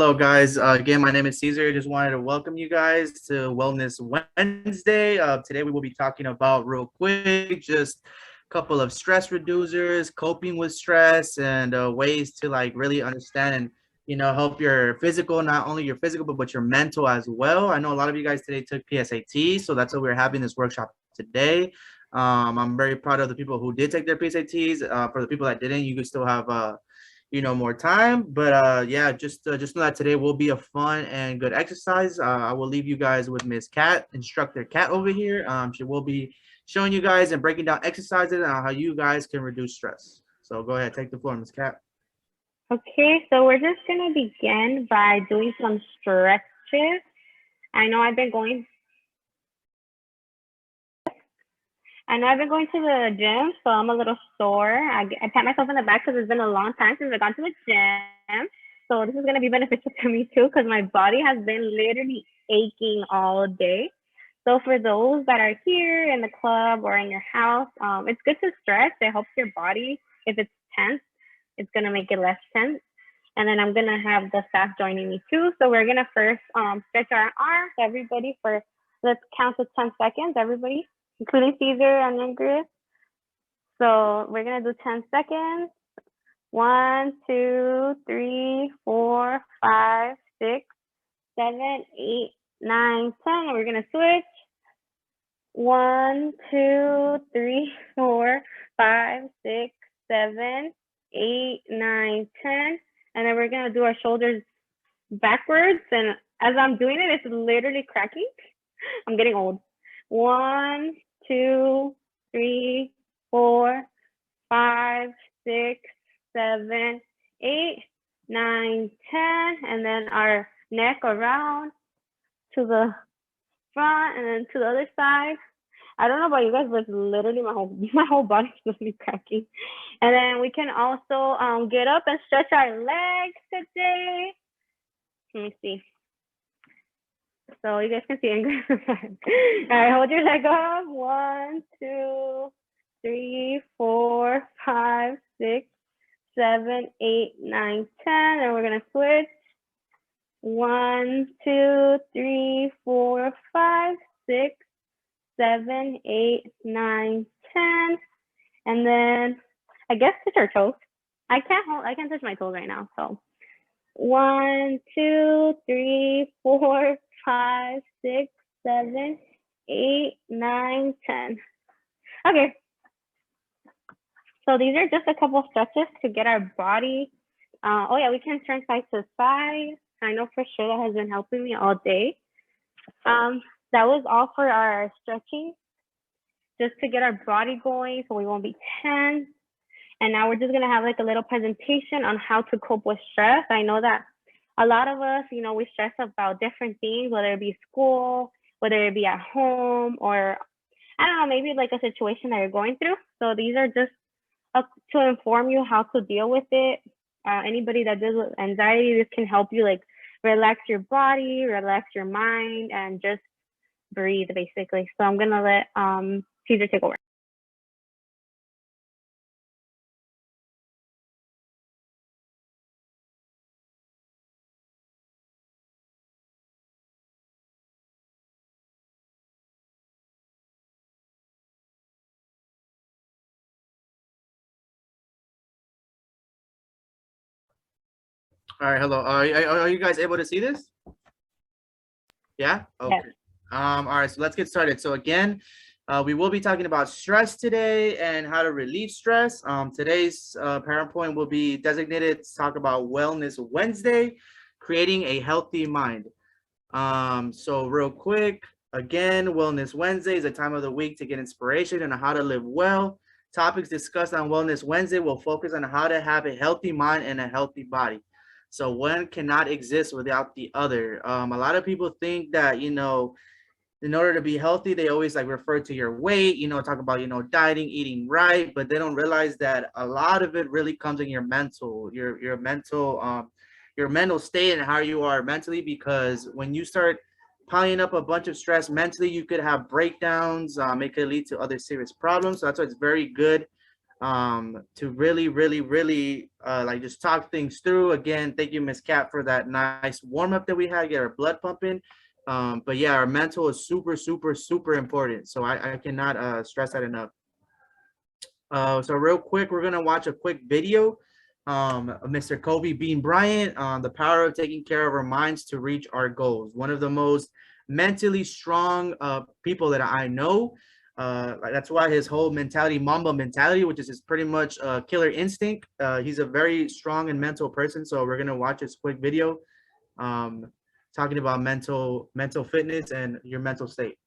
Hello, guys. Again, my name is Caesar. Just wanted to welcome you guys to Wellness Wednesday. Today, we will be talking about real quick, just a couple of stress reducers, coping with stress, and ways to like really understand and help your physical, not only your physical, but your mental as well. I know a lot of you guys today took PSAT, so that's why we're having this workshop today. I'm very proud of the people who did take their PSATs. For the people that didn't, you could still have more time, but yeah, just know that today will be a fun and good exercise. I will leave you guys with Miss Cat, instructor Cat over here. She will be showing you guys and breaking down exercises and how you guys can reduce stress. So go ahead, take the floor, Miss Cat. Okay, so we're just gonna begin by doing some stretches. I know I've been going to the gym, so I'm a little sore. I pat myself in the back because it's been a long time since I've gone to the gym. So this is going to be beneficial to me too because my body has been literally aching all day. So for those that are here in the club or in your house, it's good to stretch. It helps your body. If it's tense, it's going to make it less tense. And then I'm going to have the staff joining me too. So we're going to first stretch our arms. Everybody let's count to 10 seconds, everybody, including Caesar and Ingrid. So we're gonna do 10 seconds. 1, 2, 3, 4, 5, 6, 7, 8, 9, 10. And we're gonna switch. 1, 2, 3, 4, 5, 6, 7, 8, 9, 10. And then we're gonna do our shoulders backwards. And as I'm doing it, it's literally cracking. I'm getting old. 1, 2, 3, 4, 5, 6, 7, 8, 9, 10. And then our neck around to the front and then to the other side. I don't know about you guys, but it's literally my whole body's literally cracking. And then we can also get up and stretch our legs today. Let me see. So you guys can see Ingrid. All right, hold your leg up. 1, 2, 3, 4, 5, 6, 7, 8, 9, 10. And we're gonna switch. 1, 2, 3, 4, 5, 6, 7, 8, 9, 10. And then I guess touch our toes. I can't touch my toes right now. So 1, 2, 3, 4, 5, 6, 7, 8, 9, 10. Okay. So these are just a couple stretches to get our body. Oh yeah, we can turn side to side. I know for sure that has been helping me all day. That was all for our stretching, just to get our body going so we won't be tense. And now we're just gonna have like a little presentation on how to cope with stress. I know that a lot of us, we stress about different things, whether it be school, whether it be at home, or I don't know, maybe like a situation that you're going through. So these are just to inform you how to deal with it. Anybody that deals with anxiety, this can help you like relax your body, relax your mind, and just breathe basically. So I'm gonna let Caesar take over. All right, hello. Are you guys able to see this? Yeah. Okay. Yes. All right, so let's get started. So again, we will be talking about stress today and how to relieve stress. Today's PowerPoint will be designated to talk about Wellness Wednesday, creating a healthy mind. So real quick, again, Wellness Wednesday is a time of the week to get inspiration on how to live well. Topics discussed on Wellness Wednesday will focus on how to have a healthy mind and a healthy body. So one cannot exist without the other. A lot of people think that, in order to be healthy, they always like refer to your weight, talk about, dieting, eating right, but they don't realize that a lot of it really comes in your mental, your mental state and how you are mentally, because when you start piling up a bunch of stress mentally, you could have breakdowns. It could lead to other serious problems. So that's why it's very good to really like just talk things through. Again, thank you, Miss Cat, for that nice warm up that we had, get our blood pumping. But yeah, our mental is super important. So I cannot stress that enough. So real quick, we're gonna watch a quick video of Mr. Kobe Bean Bryant on the power of taking care of our minds to reach our goals. One of the most mentally strong people that I know. That's why his whole mentality, Mamba mentality, which is his pretty much killer instinct. He's a very strong and mental person. So we're gonna watch this quick video talking about mental fitness and your mental state.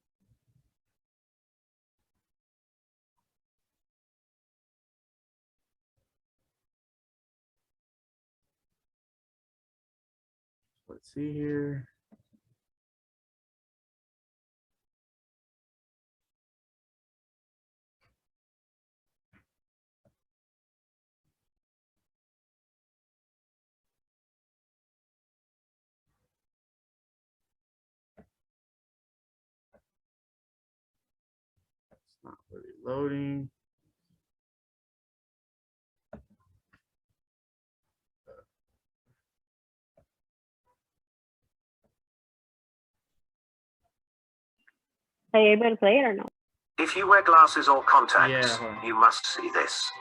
Let's see here. It's not really loading. Are you able to play it or no? If you wear glasses or contacts, Yeah. you must see this.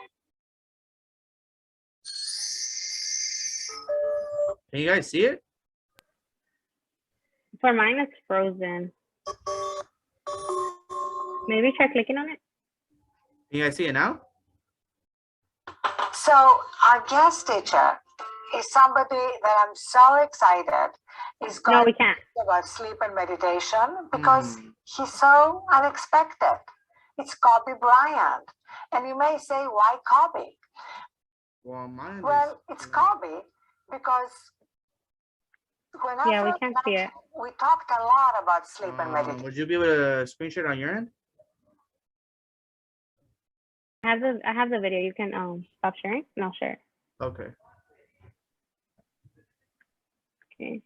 Can you guys see it? For mine, it's frozen. Maybe try clicking on it. Can you guys see it now? So our guest teacher is somebody that I'm so excited is No, going we to can't. talk about sleep and meditation because he's so unexpected. It's Kobe Bryant. And you may say, why Kobe? Well, mine Well, it's Kobe because when I Yeah, we first can't met see him, it. we talked a lot about sleep and meditation. Would you be able to screenshot on your end? I have the video. You can stop sharing and I'll share it. Okay. Okay.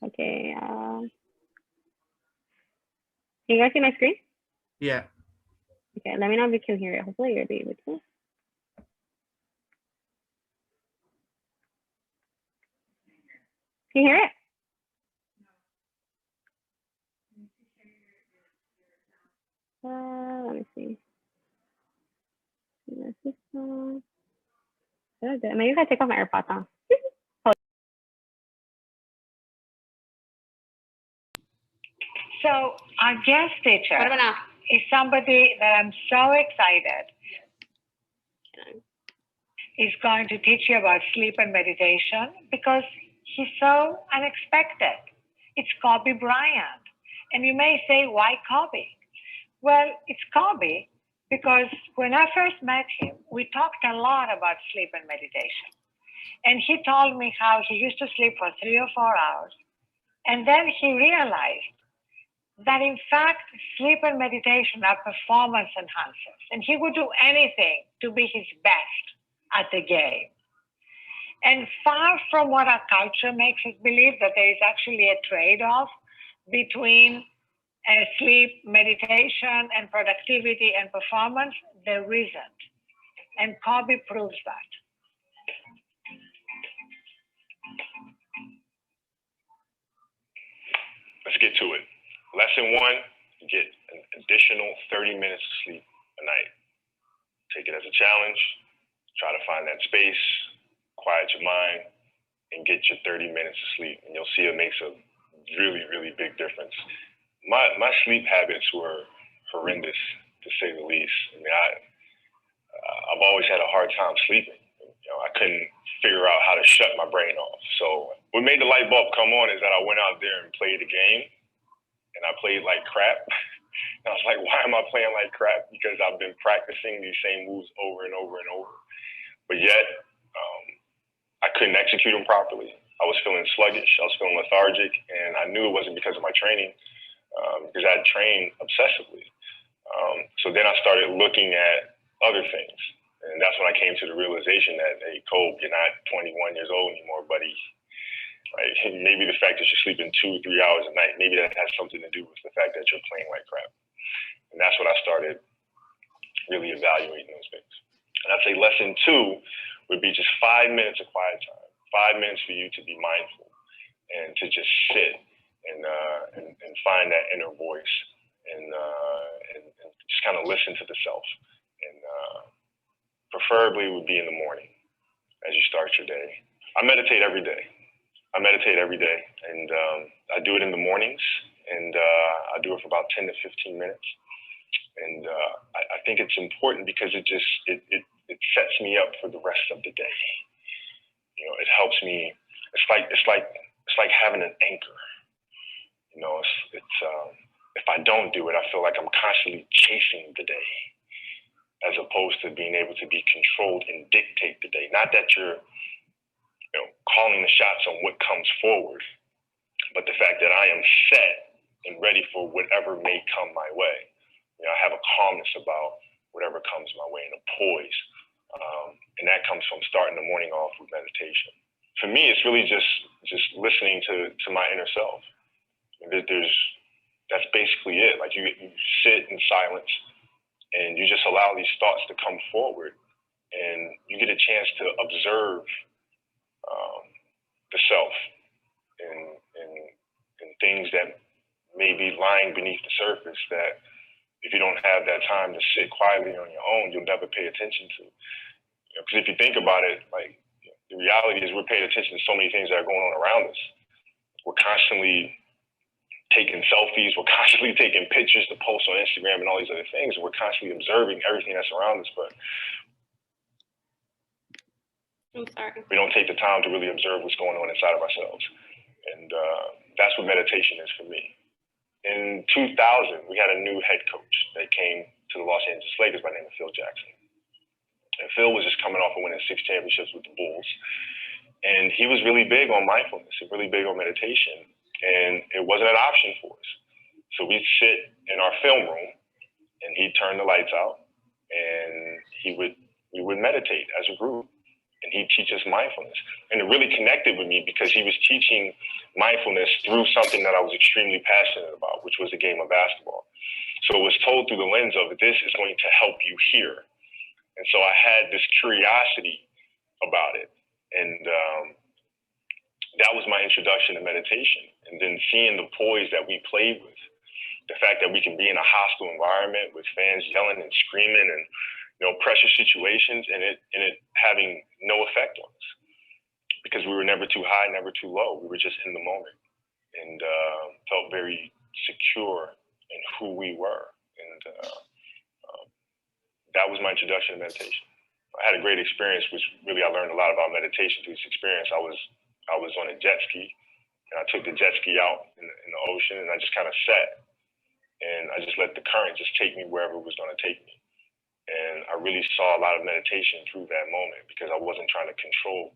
Okay. Can you guys see my screen? Yeah. Okay, let me know if you can hear it. Hopefully you'll be able to. Can you hear it? Let me see. Maybe if I take off my AirPods, huh? So our guest teacher is somebody that I'm so excited is going to teach you about sleep and meditation because he's so unexpected. It's Kobe Bryant. And you may say, why Kobe? Well, it's Kobe because when I first met him, we talked a lot about sleep and meditation. And he told me how he used to sleep for 3 or 4 hours. And then he realized that in fact, sleep and meditation are performance enhancers. And he would do anything to be his best at the game. And far from what our culture makes us believe, that there is actually a trade-off between sleep, meditation, and productivity and performance, there isn't. And Kobe proves that. Let's get to it. Lesson 1, get an additional 30 minutes of sleep a night. Take it as a challenge. Try to find that space, quiet your mind, and get your 30 minutes of sleep. And you'll see it makes a really big difference. My sleep habits were horrendous, to say the least. I mean, I've always had a hard time sleeping. You know, I couldn't figure out how to shut my brain off. So what made the light bulb come on is that I went out there and played a game, and I played like crap. And I was like, why am I playing like crap? Because I've been practicing these same moves over and over and over. But yet, I couldn't execute them properly. I was feeling sluggish. I was feeling lethargic. And I knew it wasn't because of my training, because I had trained obsessively. So then I started looking at other things. And that's when I came to the realization that, hey, Kobe, you're not 21 years old anymore, buddy. right? Maybe the fact that you're sleeping 2-3 hours a night, maybe that has something to do with the fact that you're playing like crap. And that's when I started really evaluating those things. And I'd say lesson 2 would be just 5 minutes of quiet time, 5 minutes for you to be mindful and to just sit and find that inner voice and just kind of listen to the self. And preferably it would be in the morning as you start your day. I meditate every day. And I do it in the mornings, and I do it for about 10 to 15 minutes. And I think it's important because it sets me up for the rest of the day. You know, it helps me. It's like having an anchor. You know, it's if I don't do it, I feel like I'm constantly chasing the day, as opposed to being able to be controlled and dictate the day. Not that you're, you know, calling the shots on what comes forward, but the fact that I am set and ready for whatever may come my way. You know, I have a calmness about whatever comes my way and a poise. And that comes from starting the morning off with meditation. For me, it's really just listening to my inner self. That's basically it. Like you sit in silence and you just allow these thoughts to come forward, and you get a chance to observe the self and things that may be lying beneath the surface that if you don't have that time to sit quietly on your own, you'll never pay attention to. Because if you think about it, like, the reality is we're paying attention to so many things that are going on around us. We're constantly taking selfies. We're constantly taking pictures to post on Instagram and all these other things. And we're constantly observing everything that's around us. But I'm sorry. We don't take the time to really observe what's going on inside of ourselves. And that's what meditation is for me. In 2000, we had a new head coach that came to the Los Angeles Lakers by the name of Phil Jackson. And Phil was just coming off of winning 6 championships with the Bulls. And he was really big on mindfulness and really big on meditation. And it wasn't an option for us. So we'd sit in our film room and he'd turn the lights out and we would meditate as a group. And he'd teach us mindfulness. And it really connected with me because he was teaching mindfulness through something that I was extremely passionate about, which was the game of basketball. So it was told through the lens of, this is going to help you here. And so I had this curiosity about it. And that was my introduction to meditation. And then seeing the poise that we played with, the fact that we can be in a hostile environment with fans yelling and screaming and, you know, pressure situations, and it having no effect on us because we were never too high, never too low. We were just in the moment and felt very secure in who we were. And that was my introduction to meditation. I had a great experience, which really I learned a lot about meditation through this experience. I was on a jet ski, and I took the jet ski out in the ocean, and I just kind of sat, and I just let the current just take me wherever it was going to take me. And I really saw a lot of meditation through that moment because I wasn't trying to control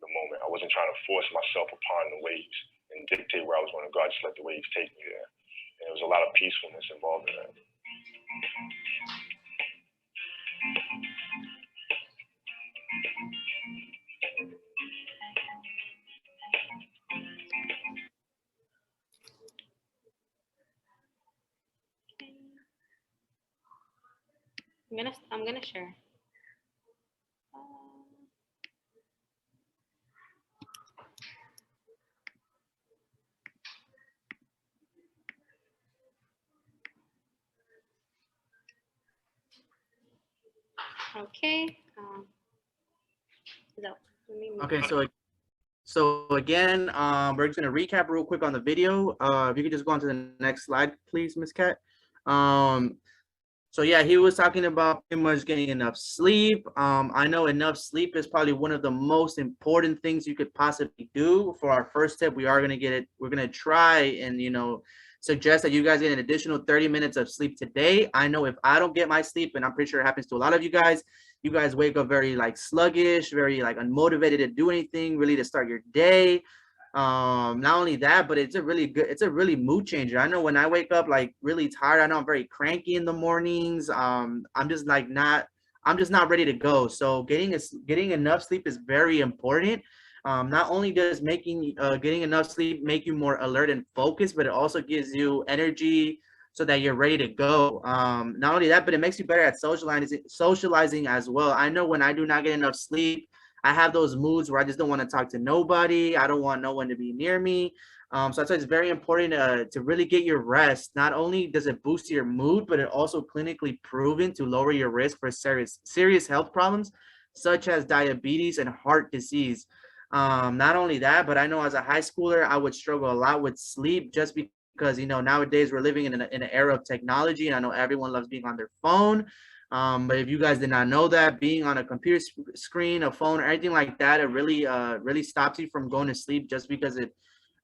the moment. I wasn't trying to force myself upon the waves and dictate where I was going to go. I just let the waves take me there. And there was a lot of peacefulness involved in that. I'm gonna share. Okay. Okay, so again, we're just gonna recap real quick on the video. If you could just go on to the next slide, please, Ms. Kat. So yeah, he was talking about pretty much getting enough sleep. I know enough sleep is probably one of the most important things you could possibly do. For our first tip, we are gonna get it. We're gonna try and, you know, suggest that you guys get an additional 30 minutes of sleep today. I know if I don't get my sleep, and I'm pretty sure it happens to a lot of you guys wake up very like sluggish, very like unmotivated to do anything, really to start your day. Not only that, but it's a really mood changer. I know when I wake up like really tired, I know I'm very cranky in the mornings. I'm just not ready to go. So getting enough sleep is very important. Not only does getting enough sleep make you more alert and focused, but it also gives you energy so that you're ready to go. Not only that, but it makes you better at socializing as well. I know when I do not get enough sleep, I have those moods where I just don't want to talk to nobody. I don't want no one to be near me. So that's why it's very important to really get your rest. Not only does it boost your mood, but it also clinically proven to lower your risk for serious health problems, such as diabetes and heart disease. Not only that, but I know as a high schooler, I would struggle a lot with sleep just because, nowadays we're living in an era of technology, and I know everyone loves being on their phone. But if you guys did not know that, being on a computer screen, a phone, or anything like that, it really stops you from going to sleep just because it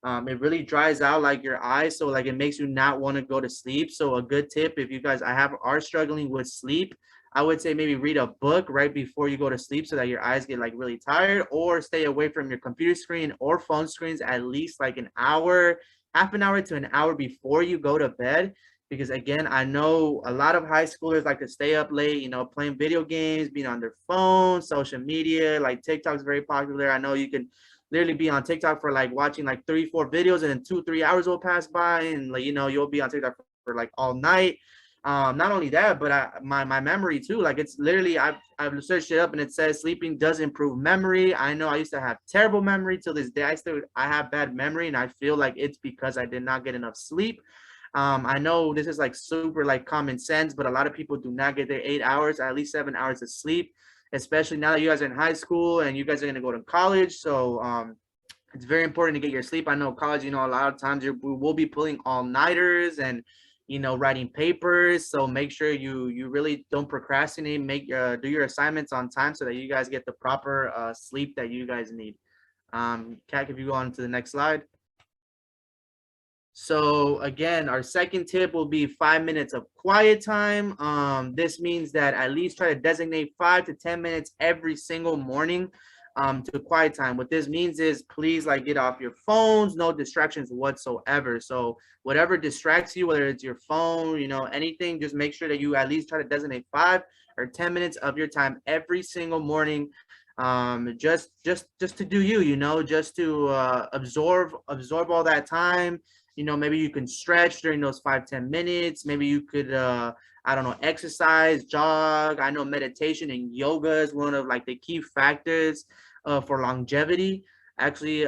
really dries out like your eyes. So like it makes you not want to go to sleep. So a good tip, if you guys are struggling with sleep, I would say maybe read a book right before you go to sleep so that your eyes get like really tired, or stay away from your computer screen or phone screens at least like an hour, half an hour to an hour before you go to bed. Because again, I know a lot of high schoolers like to stay up late, playing video games, being on their phone, social media, like TikTok's very popular. I know you can literally be on TikTok for like watching like 3-4 videos, and then 2-3 hours will pass by, and like you'll be on TikTok for like all night. Not only that, but my memory too. Like it's literally I've searched it up, and it says sleeping does improve memory. I know I used to have terrible memory till this day. I have bad memory, and I feel like it's because I did not get enough sleep. I know this is like super like common sense, but a lot of people do not get their 8 hours, at least 7 hours of sleep, especially now that you guys are in high school and you guys are going to go to college. So it's very important to get your sleep. I know college, a lot of times we will be pulling all-nighters and, writing papers. So make sure you really don't procrastinate. Do your assignments on time so that you guys get the proper sleep that you guys need. Kat, if you go on to the next slide. So again, our second tip will be 5 minutes of quiet time. This means that at least try to designate 5 to 10 minutes every single morning to quiet time. What this means is please like get off your phones, no distractions whatsoever. So whatever distracts you, whether it's your phone, anything, just make sure that you at least try to designate 5 or 10 minutes of your time every single morning. Just to do just to absorb all that time. Maybe you can stretch during those 5-10 minutes. Maybe you could, I don't know, exercise, jog. I know meditation and yoga is one of like the key factors for longevity. Actually,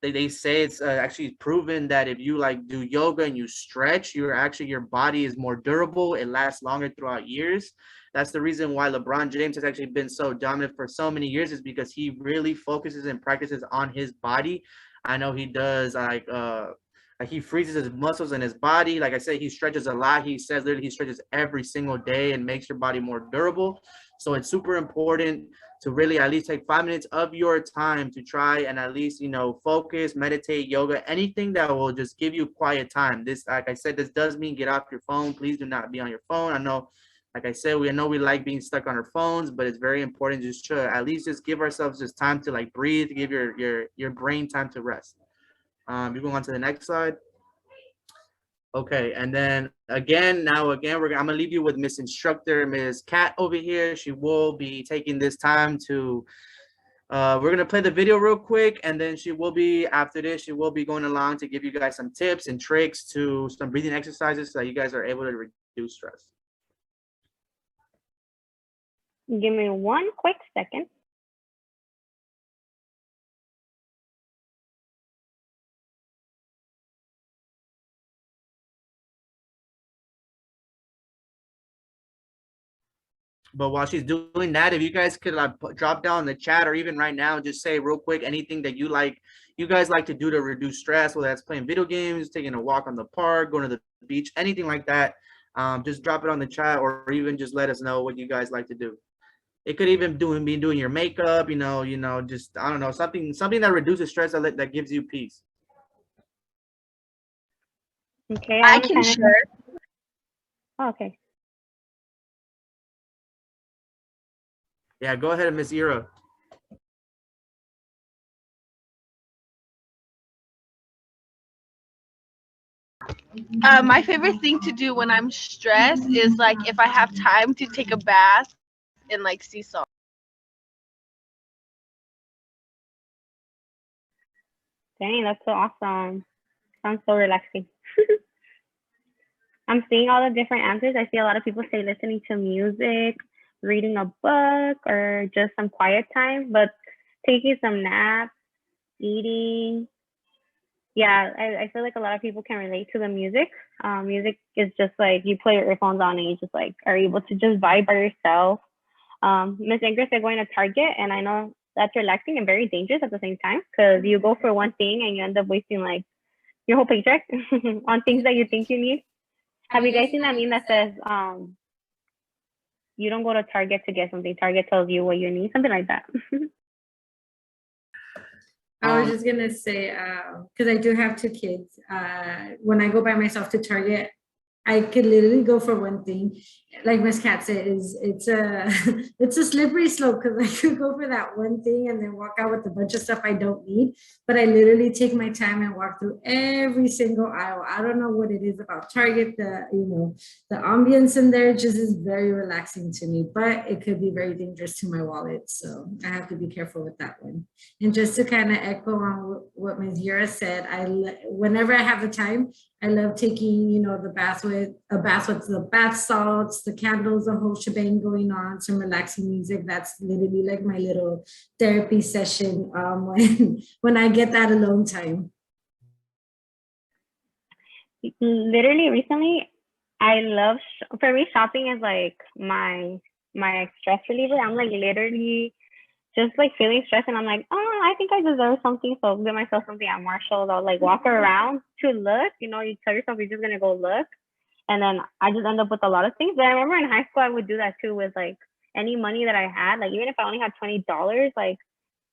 they say it's actually proven that if you like do yoga and you stretch, your body is more durable. It lasts longer throughout years. That's the reason why LeBron James has actually been so dominant for so many years, is because he really focuses and practices on his body. I know he does like he freezes his muscles in his body. Like I said, he stretches a lot. He says literally he stretches every single day and makes your body more durable. So it's super important to really at least take 5 minutes of your time to try and at least, focus, meditate, yoga, anything that will just give you quiet time. This, like I said, this does mean get off your phone. Please do not be on your phone. I know, like I said, we like being stuck on our phones, but it's very important just to at least just give ourselves just time to like breathe, give your brain time to rest. You go on to the next slide. Okay, and then again, I'm gonna leave you with Miss Instructor, Ms. Kat over here. She will be taking this time to, we're gonna play the video real quick, and then after this, she will be going along to give you guys some tips and tricks to some breathing exercises so that you guys are able to reduce stress. Give me one quick second. But while she's doing that, if you guys could drop down in the chat, or even right now, just say real quick anything that you guys like to do to reduce stress, whether that's playing video games, taking a walk on the park, going to the beach, anything like that. Just drop it on the chat, or even just let us know what you guys like to do. It could even be doing your makeup, just, I don't know, something that reduces stress, that gives you peace. Okay. I can share. Okay. Yeah, go ahead, Miss Ira. My favorite thing to do when I'm stressed is like if I have time to take a bath and like sea salt. Dang, that's so awesome. Sounds so relaxing. I'm seeing all the different answers. I see a lot of people say listening to music, reading a book, or just some quiet time, but taking some naps, eating. Yeah, I feel like a lot of people can relate to the music. Music is just like you play your earphones on and you just like are able to just vibe by yourself. Miss Ingrid said going to Target, and I know that's relaxing and very dangerous at the same time because you go for one thing and you end up wasting like your whole paycheck on things that you think you need. Have you guys seen that meme that says, you don't go to Target to get something, Target tells you what you need, something like that? I was just gonna say, because I do have 2 kids, when I go by myself to Target, I could literally go for one thing. Like Miss Kat said, it's a it's a slippery slope because I could go for that one thing and then walk out with a bunch of stuff I don't need. But I literally take my time and walk through every single aisle. I don't know what it is about Target. The ambience in there just is very relaxing to me, but it could be very dangerous to my wallet. So I have to be careful with that one. And just to kind of echo on what Ms. Yura said, whenever I have the time, I love taking, the bath with the bath salts, the candles, the whole shebang going on, some relaxing music. That's literally like my little therapy session when I get that alone time. Literally recently, I love, for me, shopping is like my stress reliever. I'm like literally just like feeling stressed and I'm like, oh, I think I deserve something. So I'll get myself something at Marshall's. I'll like walk around to look, you tell yourself you're just gonna go look. And then I just end up with a lot of things. But I remember in high school, I would do that too with like any money that I had. Like even if I only had $20, like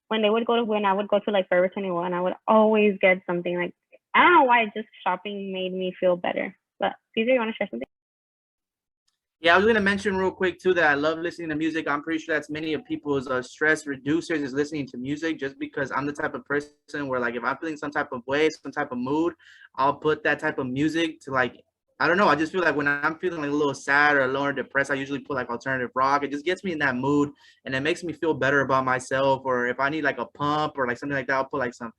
when I would go to like Forever 21, I would always get something. Like, I don't know why, just shopping made me feel better. But Cesar, you want to share something? Yeah, I was gonna mention real quick too that I love listening to music. I'm pretty sure that's many of people's stress reducers is listening to music, just because I'm the type of person where like if I'm feeling some type of way, some type of mood, I'll put that type of music to like, I don't know, I just feel like when I'm feeling like a little sad or a little depressed, I usually put like alternative rock. It just gets me in that mood and it makes me feel better about myself. Or if I need like a pump or like something like that, I'll put like some,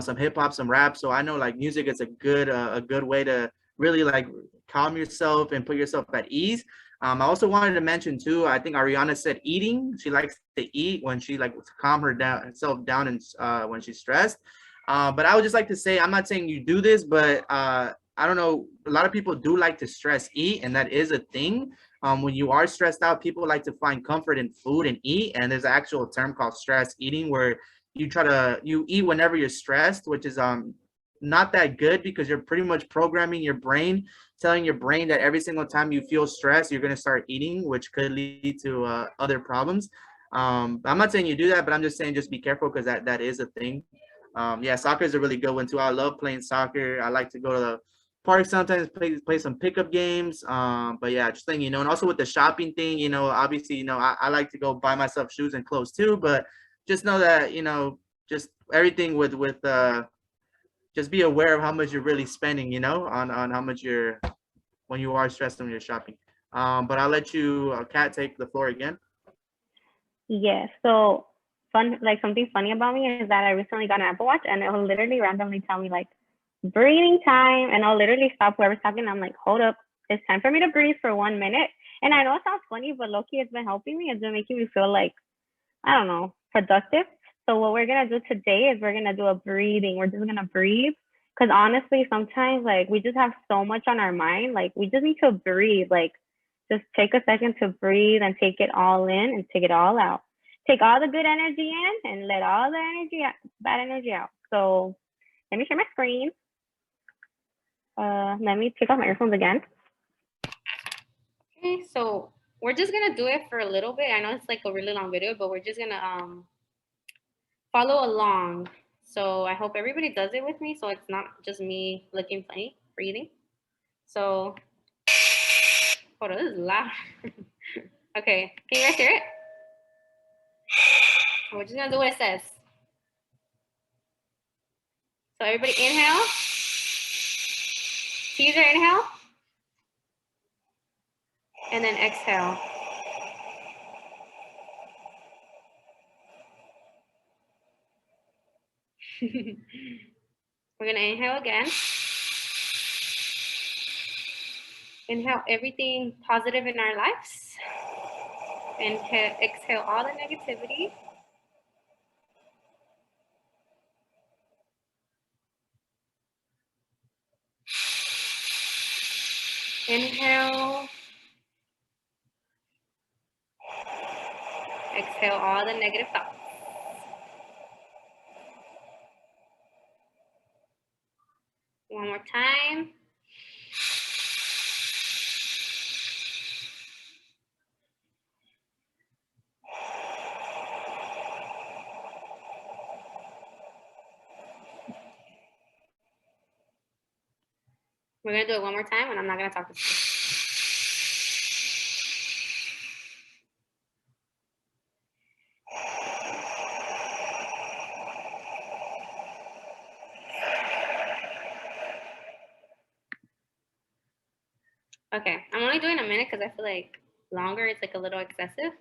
some hip hop, some rap. So I know like music is a good way to really like calm yourself and put yourself at ease. I also wanted to mention too, I think Ariana said eating. She likes to eat when she like to calm herself down and when she's stressed. But I would just like to say, I'm not saying you do this, but I don't know, a lot of people do like to stress eat, and that is a thing. When you are stressed out, people like to find comfort in food and eat. And there's an actual term called stress eating where you eat whenever you're stressed, which is not that good because you're pretty much programming your brain, telling your brain that every single time you feel stressed, you're going to start eating, which could lead to other problems. I'm not saying you do that, but I'm just saying just be careful because that is a thing. Yeah, soccer is a really good one too. I love playing soccer. I like to go to the park sometimes, play some pickup games. But yeah, just letting you know. And also with the shopping thing, obviously, I like to go buy myself shoes and clothes too, but just know that, just everything with just be aware of how much you're really spending, on how much when you are stressed when you're shopping. But I'll let you, Kat, take the floor again. Yeah, so something funny about me is that I recently got an Apple Watch and it will literally randomly tell me like breathing time, and I'll literally stop whoever's talking. I'm like, hold up, it's time for me to breathe for 1 minute. And I know it sounds funny, but low-key it's been helping me. It's been making me feel like, I don't know, productive. So what we're going to do today is we're going to do a breathing. We're just going to breathe. Because honestly, sometimes like we just have so much on our mind. Like we just need to breathe. Like just take a second to breathe and take it all in and take it all out. Take all the good energy in and let all the bad energy out. So let me share my screen. Let me take off my earphones again. Okay, so we're just gonna do it for a little bit. I know it's like a really long video, but we're just gonna follow along. So I hope everybody does it with me, so it's not just me looking funny breathing. So hold on, this is loud. Okay, can you guys hear it? We're just gonna do what it says. So everybody inhale. Teaser, inhale. And then exhale. We're gonna inhale again. Inhale everything positive in our lives. Inhale, exhale all the negativity. Inhale. Exhale all the negative thoughts. One more time. We're gonna do it one more time and I'm not gonna talk to you. Okay, I'm only doing a minute because I feel like longer it's like a little excessive,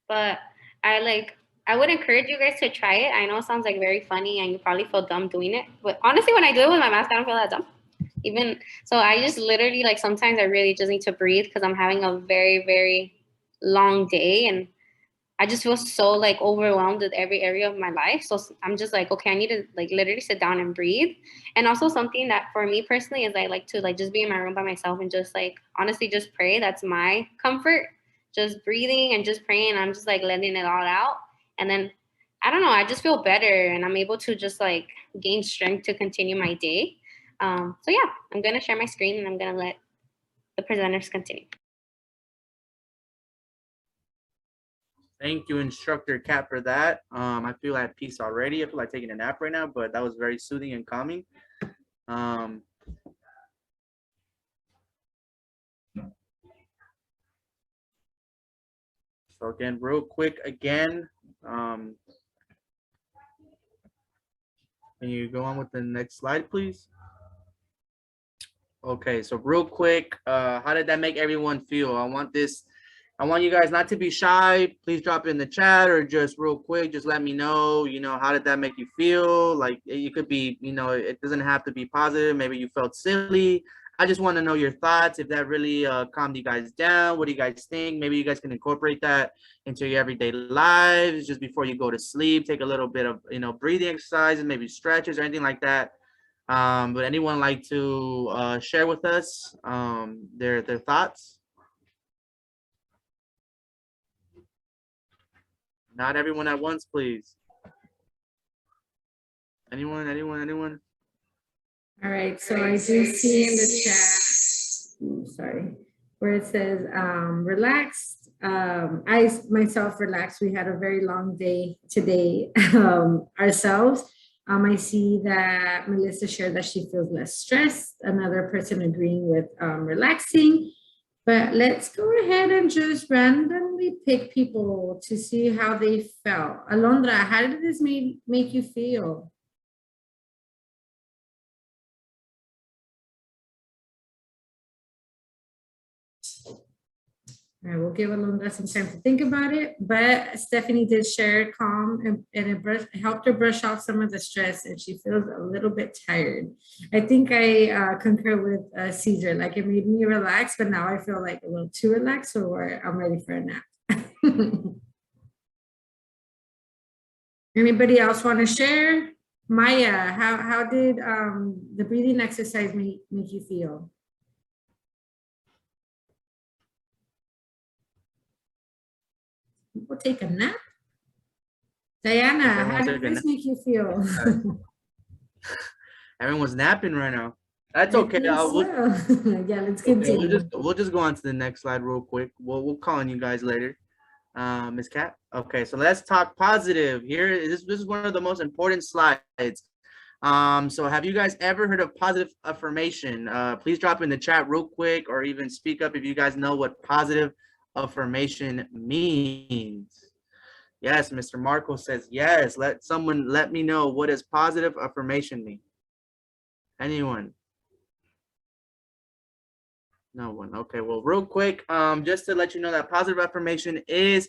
but I would encourage you guys to try it. I know it sounds like very funny and you probably feel dumb doing it, but honestly, when I do it with my mask, I don't feel that dumb. Even so, I just literally like sometimes I really just need to breathe because I'm having a very, very long day and I just feel so like overwhelmed with every area of my life. So I'm just like, okay, I need to like literally sit down and breathe. And also something that for me personally is I like to like just be in my room by myself and just like honestly just pray. That's my comfort. Just breathing and just praying. I'm just like letting it all out. And then I don't know, I just feel better and I'm able to just like gain strength to continue my day. So yeah, I'm gonna share my screen and I'm gonna let the presenters continue. Thank you, Instructor Kat, for that. I feel at peace already. I feel like taking a nap right now, but that was very soothing and calming. So again, real quick, again, can you go on with the next slide, please? Okay, so real quick, how did that make everyone feel? I want you guys not to be shy. Please drop it in the chat or just real quick, just let me know, how did that make you feel? Like you could be, it doesn't have to be positive. Maybe you felt silly. I just want to know your thoughts. If that really calmed you guys down, what do you guys think? Maybe you guys can incorporate that into your everyday lives just before you go to sleep. Take a little bit of, breathing exercises, maybe stretches or anything like that. But anyone like to share with us their thoughts? Not everyone at once, please. Anyone? All right, so I do see in the chat, sorry, where it says relaxed. I myself relaxed. We had a very long day today ourselves. I see that Melissa shared that she feels less stressed. Another person agreeing with relaxing. But let's go ahead and just randomly pick people to see how they felt. Alondra, how did this make you feel? All right, we'll give Alondra some time to think about it, but Stephanie did share calm and it helped her brush off some of the stress and she feels a little bit tired. I think I concur with Caesar, like it made me relax, but now I feel like a little too relaxed, so I'm ready for a nap. Anybody else want to share? Maya, how did the breathing exercise make you feel? People take a nap? Diana, how did this make you feel? Everyone's napping right now. That's okay. Yeah, let's continue. Okay, we'll just go on to the next slide real quick. We'll call on you guys later. Ms. Kat. Okay, so let's talk positive. Here, this is one of the most important slides. So have you guys ever heard of positive affirmation? Please drop in the chat real quick or even speak up if you guys know what positive affirmation means. Yes, Mr. Marco says yes. Let me know, what does positive affirmation mean? Anyone? No one. Okay, well, real quick, just to let you know that positive affirmation is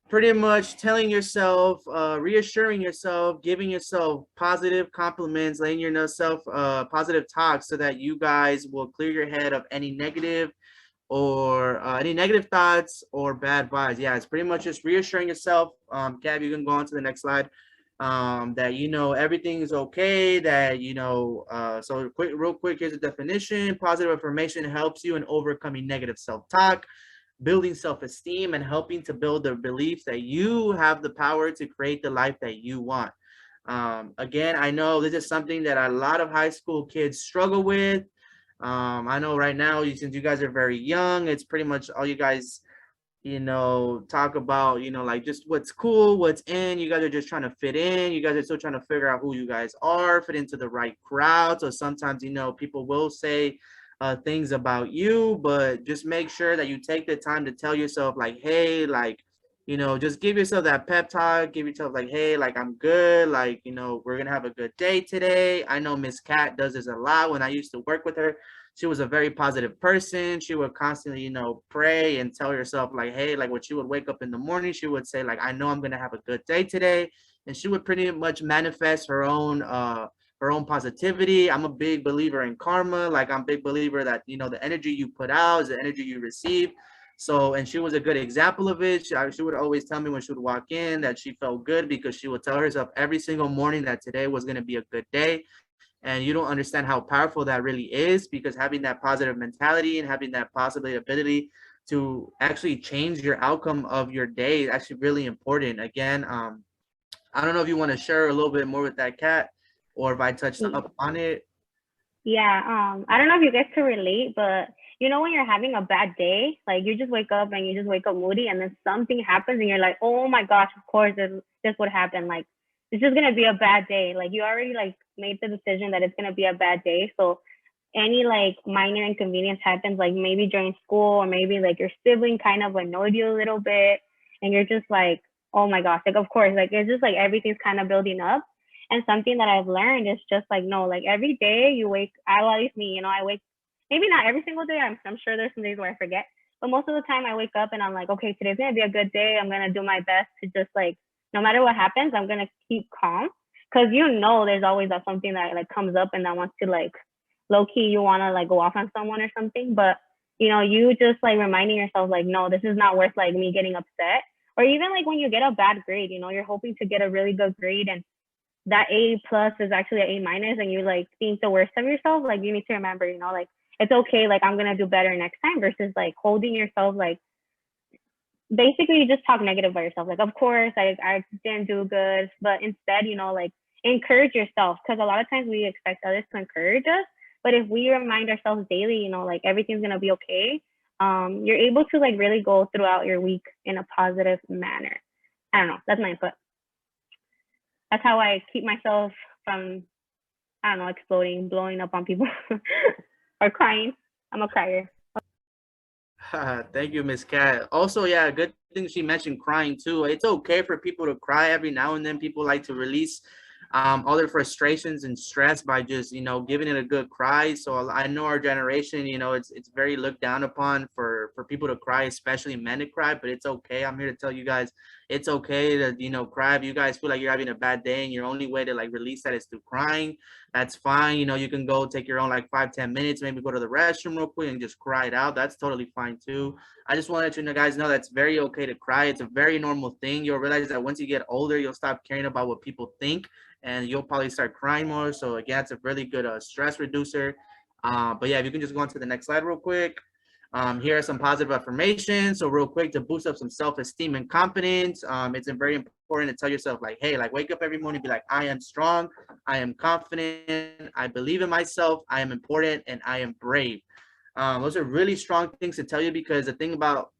pretty much telling yourself, reassuring yourself, giving yourself positive compliments, letting yourself positive talk so that you guys will clear your head of any negative or any negative thoughts or bad vibes. Yeah, it's pretty much just reassuring yourself. Gab, you can go on to the next slide. That everything is okay, that so real quick, here's a definition. Positive affirmation helps you in overcoming negative self-talk, building self-esteem, and helping to build the belief that you have the power to create the life that you want. Again, I know this is something that a lot of high school kids struggle with. I know right now, since you guys are very young, it's pretty much all you guys talk about, like just what's cool, what's in. You guys are just trying to fit in. You guys are still trying to figure out who you guys are, fit into the right crowd. So sometimes, people will say things about you, but just make sure that you take the time to tell yourself like, hey, like, just give yourself that pep talk, give yourself like, hey, like, I'm good. Like, we're going to have a good day today. I know Miss Cat does this a lot. When I used to work with her, she was a very positive person. She would constantly, pray and tell herself like, hey, like when she would wake up in the morning, she would say like, I know I'm going to have a good day today. And she would pretty much manifest her own positivity. I'm a big believer in karma. Like, I'm a big believer that, the energy you put out is the energy you receive. So, and she was a good example of it. She would always tell me when she would walk in that she felt good because she would tell herself every single morning that today was going to be a good day. And you don't understand how powerful that really is, because having that positive mentality and having that ability to actually change your outcome of your day is actually really important. Again, I don't know if you want to share a little bit more with that, Cat, or if I touched up on it. Yeah, I don't know if you guys can relate, but when you're having a bad day, like you just wake up moody, and then something happens and you're like, oh my gosh, of course this would happen. Like, it's just gonna be a bad day. Like, you already like made the decision that it's gonna be a bad day. So any like minor inconvenience happens, like maybe during school, or maybe like your sibling kind of annoyed you a little bit, and you're just like, oh my gosh, like of course, like it's just like everything's kind of building up. And something that I've learned is just like, no, like every day you wake, at least me, I wake, maybe not every single day. I'm sure there's some days where I forget, but most of the time I wake up and I'm like, okay, today's gonna be a good day. I'm gonna do my best to just like, no matter what happens, I'm gonna keep calm, because there's always something that like comes up and that wants to like, low key, you wanna like go off on someone or something, but you just like reminding yourself like, no, this is not worth like me getting upset. Or even like when you get a bad grade, you're hoping to get a really good grade, and that A+ is actually an A-, and you like think the worst of yourself. Like, you need to remember, like it's okay, like I'm gonna do better next time, versus like holding yourself, like basically you just talk negative about yourself. Like, of course I didn't do good, but instead, like encourage yourself, because a lot of times we expect others to encourage us, but if we remind ourselves daily, like everything's gonna be okay, you're able to like really go throughout your week in a positive manner. I don't know, that's my input. That's how I keep myself from, I don't know, exploding, blowing up on people or crying. I'm a crier. Thank you, Miss Cat. Also, yeah, good thing she mentioned crying too. It's okay for people to cry every now and then. People like to release all their frustrations and stress by just, giving it a good cry. So I know our generation, it's very looked down upon for people to cry, especially men to cry, but it's okay. I'm here to tell you guys, it's okay to, cry. If you guys feel like you're having a bad day and your only way to like release that is through crying, that's fine. You can go take your own like 5-10 minutes, maybe go to the restroom real quick and just cry it out. That's totally fine too. I just wanted to let you guys know that's very okay to cry. It's a very normal thing. You'll realize that once you get older, you'll stop caring about what people think, and you'll probably start crying more. So again, it's a really good stress reducer. But yeah, if you can just go on to the next slide real quick. Here are some positive affirmations. So real quick, to boost up some self-esteem and confidence, it's very important to tell yourself like, hey, like wake up every morning, be like, I am strong, I am confident, I believe in myself, I am important, and I am brave. Those are really strong things to tell you, because the thing about,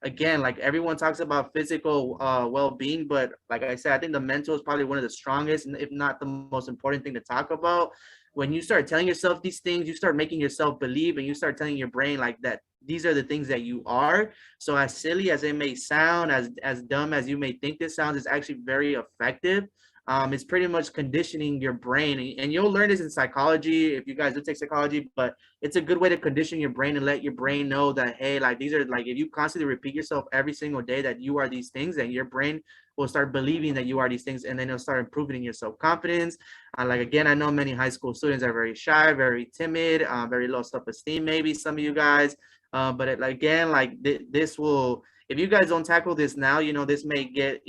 again, like everyone talks about physical well-being, but like I said, I think the mental is probably one of the strongest, if not the most important thing to talk about. When you start telling yourself these things, you start making yourself believe, and you start telling your brain like that these are the things that you are. So as silly as it may sound, as dumb as you may think this sounds, it's actually very effective. It's pretty much conditioning your brain, and you'll learn this in psychology if you guys do take psychology, but it's a good way to condition your brain and let your brain know that, hey, like these are like, if you constantly repeat yourself every single day that you are these things, then your brain will start believing that you are these things, and then it'll start improving your self-confidence. Like, again, I know many high school students are very shy, very timid, very low self-esteem, maybe some of you guys, but again, like this will, if you guys don't tackle this now, this may get,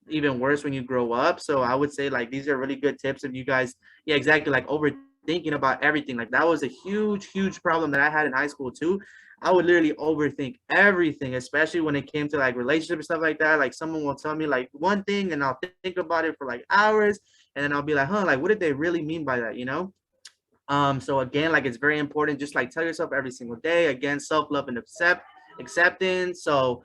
even worse when you grow up. So I would say, like, these are really good tips if you guys, yeah, exactly, like overthinking about everything. Like, that was a huge problem that I had in high school too. I would literally overthink everything, especially when it came to like relationships and stuff like that. Like, someone will tell me like one thing and I'll think about it for like hours, and then I'll be like, like, what did they really mean by that, So again, like, it's very important, just like tell yourself every single day, again, self-love and acceptance. So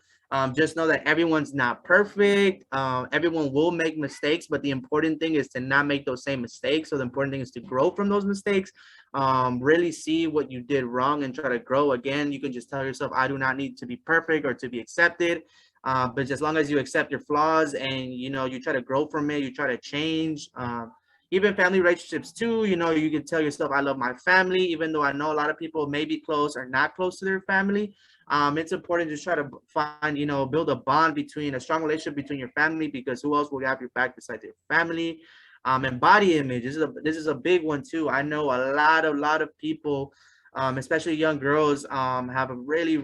just know that everyone's not perfect. Everyone will make mistakes, but the important thing is to not make those same mistakes. So the important thing is to grow from those mistakes, really see what you did wrong and try to grow. Again, you can just tell yourself, I do not need to be perfect or to be accepted. But just as long as you accept your flaws and, you try to grow from it, you try to change, even family relationships too, you can tell yourself, I love my family, even though I know a lot of people may be close or not close to their family. It's important to try to find, build a bond between, a strong relationship between your family, because who else will have your back besides your family? And body image, this is a big one too. I know a lot of people, especially young girls, have a really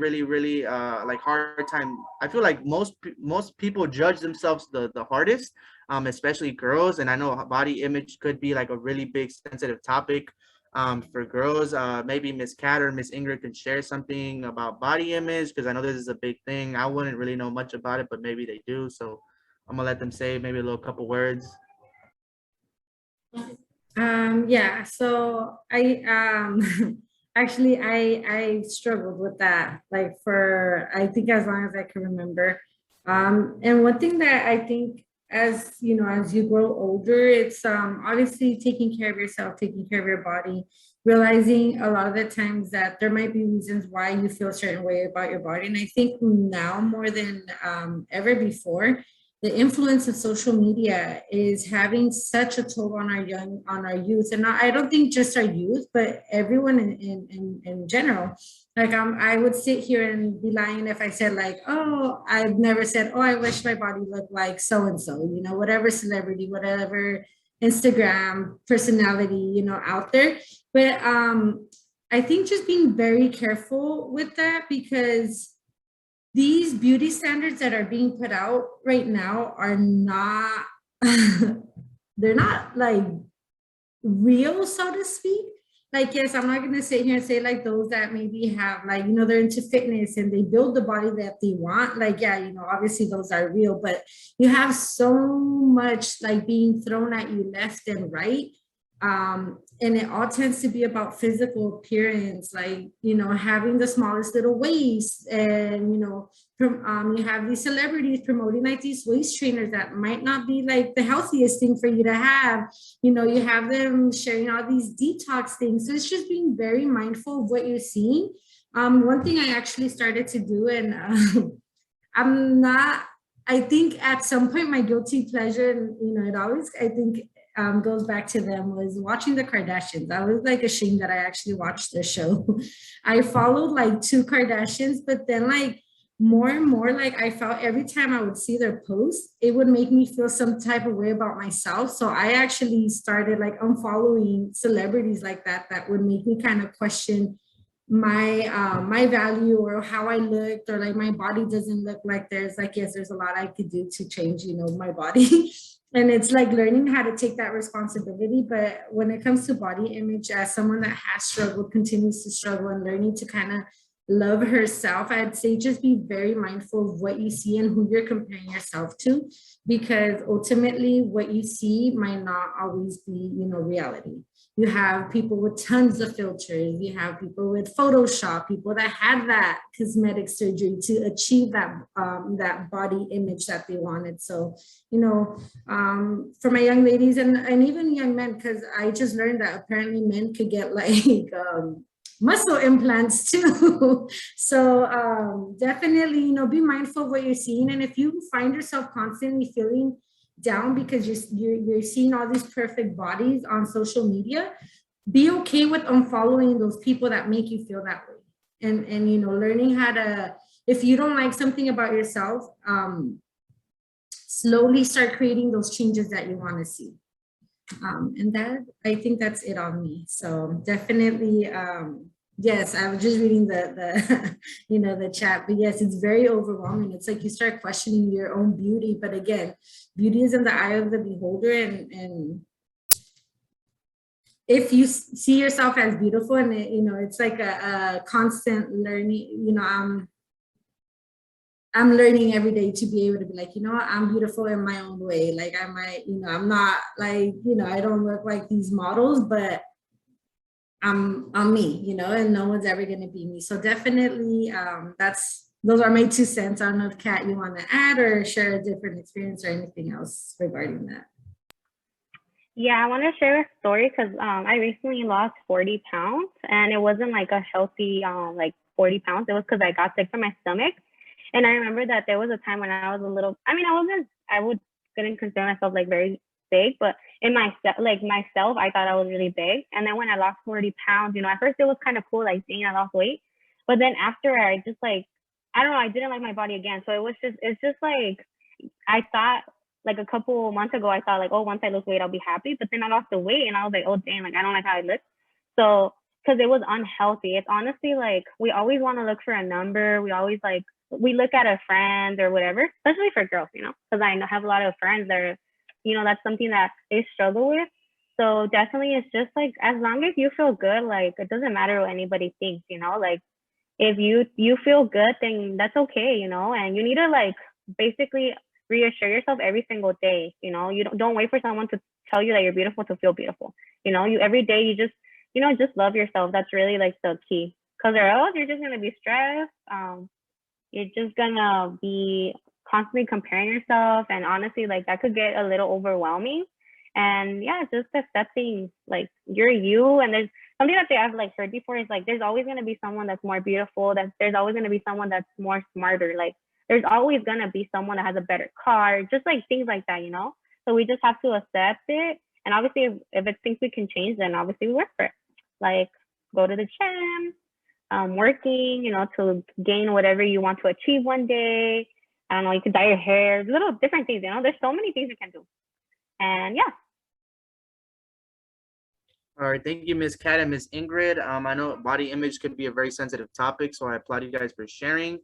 like hard time. I feel like most people judge themselves the hardest, especially girls. And I know body image could be like a really big sensitive topic for girls. Maybe Miss Kat or Miss Ingrid could share something about body image, because I know this is a big thing. I wouldn't really know much about it, but maybe they do. So I'm gonna let them say maybe a little couple words. Yeah, so I actually I struggled with that, like, for I think as long as I can remember. And one thing that I think, as you grow older, it's obviously taking care of yourself, taking care of your body, realizing a lot of the times that there might be reasons why you feel a certain way about your body. And I think now more than ever before, the influence of social media is having such a toll on our youth. And I don't think just our youth, but everyone in general. Like, I would sit here and be lying if I said, like, oh, I've never said, oh, I wish my body looked like so-and-so, whatever celebrity, whatever Instagram personality, out there. But I think just being very careful with that, because these beauty standards that are being put out right now are not, they're not like real, so to speak. Like, yes, I'm not going to sit here and say like those that maybe have like, they're into fitness and they build the body that they want. Like, yeah, obviously those are real, but you have so much like being thrown at you left and right. And it all tends to be about physical appearance, like, having the smallest little waist, and, you have these celebrities promoting like these waist trainers that might not be like the healthiest thing for you to have. You have them sharing all these detox things. So it's just being very mindful of what you're seeing. One thing I actually started to do, and I think at some point my guilty pleasure, and, it always, I think, goes back to them, was watching the Kardashians. I was like ashamed that I actually watched the show. I followed like 2 Kardashians, but then like more and more, like, I felt every time I would see their posts, it would make me feel some type of way about myself. So I actually started like unfollowing celebrities like that would make me kind of question my value or how I looked, or like my body doesn't look like theirs. Like, yes, there's a lot I could do to change, my body. And it's like learning how to take that responsibility. But when it comes to body image, as someone that has struggled, continues to struggle, and learning to kind of love herself, I'd say just be very mindful of what you see and who you're comparing yourself to, because ultimately what you see might not always be, reality. You have people with tons of filters. You have people with Photoshop, people that had that cosmetic surgery to achieve that body image that they wanted. So, for my young ladies and even young men, because I just learned that apparently men could get like muscle implants too. So definitely, be mindful of what you're seeing. And if you find yourself constantly feeling down because you're seeing all these perfect bodies on social media, be okay with unfollowing those people that make you feel that way. And you know, learning how to, if you don't like something about yourself, slowly start creating those changes that you want to see. And that, I think that's it on me. So definitely, yes, I was just reading the you know, the chat, but yes, it's very overwhelming. It's like you start questioning your own beauty, but again, beauty is in the eye of the beholder, and if you see yourself as beautiful, and you know, it's like a constant learning, you know, I'm learning every day to be able to be like, you know what, I'm beautiful in my own way. Like I might, you know, I'm not like, you know, I don't look like these models, but I'm me, you know, and no one's ever going to be me. So definitely, those are my 2 cents. I don't know if Kat, you want to add or share a different experience or anything else regarding that. Yeah, I want to share a story because I recently lost 40 pounds, and it wasn't like a healthy like 40 pounds. It was because I got sick from my stomach. And I remember that there was a time when I was a little, I mean, I couldn't consider myself like very big, but in myself, I thought I was really big. And then when I lost 40 pounds, you know, at first it was kind of cool, like seeing I lost weight. But then after, I just like, I don't know, I didn't like my body again. So it's just like, I thought like a couple months ago, I thought like, oh, once I lose weight, I'll be happy. But then I lost the weight and I was like, oh, dang, like I don't like how I look. So, because it was unhealthy. It's honestly like, we always want to look for a number. We always like, we look at our friends or whatever, especially for girls, you know, because I have a lot of friends that are, you know, that's something that they struggle with. So definitely it's just like, as long as you feel good, like it doesn't matter what anybody thinks, you know, like if you feel good, then that's okay, you know, and you need to like basically reassure yourself every single day, you know, you don't wait for someone to tell you that you're beautiful to feel beautiful. You know, you every day you just, you know, just love yourself. That's really like the key, because or else you're just going to be stressed. You're just gonna be constantly comparing yourself, and honestly, like that could get a little overwhelming. And yeah, just accepting like you're you, and there's something that I've like heard before is like there's always gonna be someone that's more beautiful, that there's always gonna be someone that's more smarter, like there's always gonna be someone that has a better car, just like things like that, you know. So we just have to accept it, and obviously if it's things we can change, then obviously we work for it. Like go to the gym, working, you know, to gain whatever you want to achieve one day. I don't know, you can dye your hair, little different things, you know, there's so many things you can do. And yeah. All right, thank you, Ms. Kat and Ms. Ingrid. I know body image could be a very sensitive topic, so I applaud you guys for sharing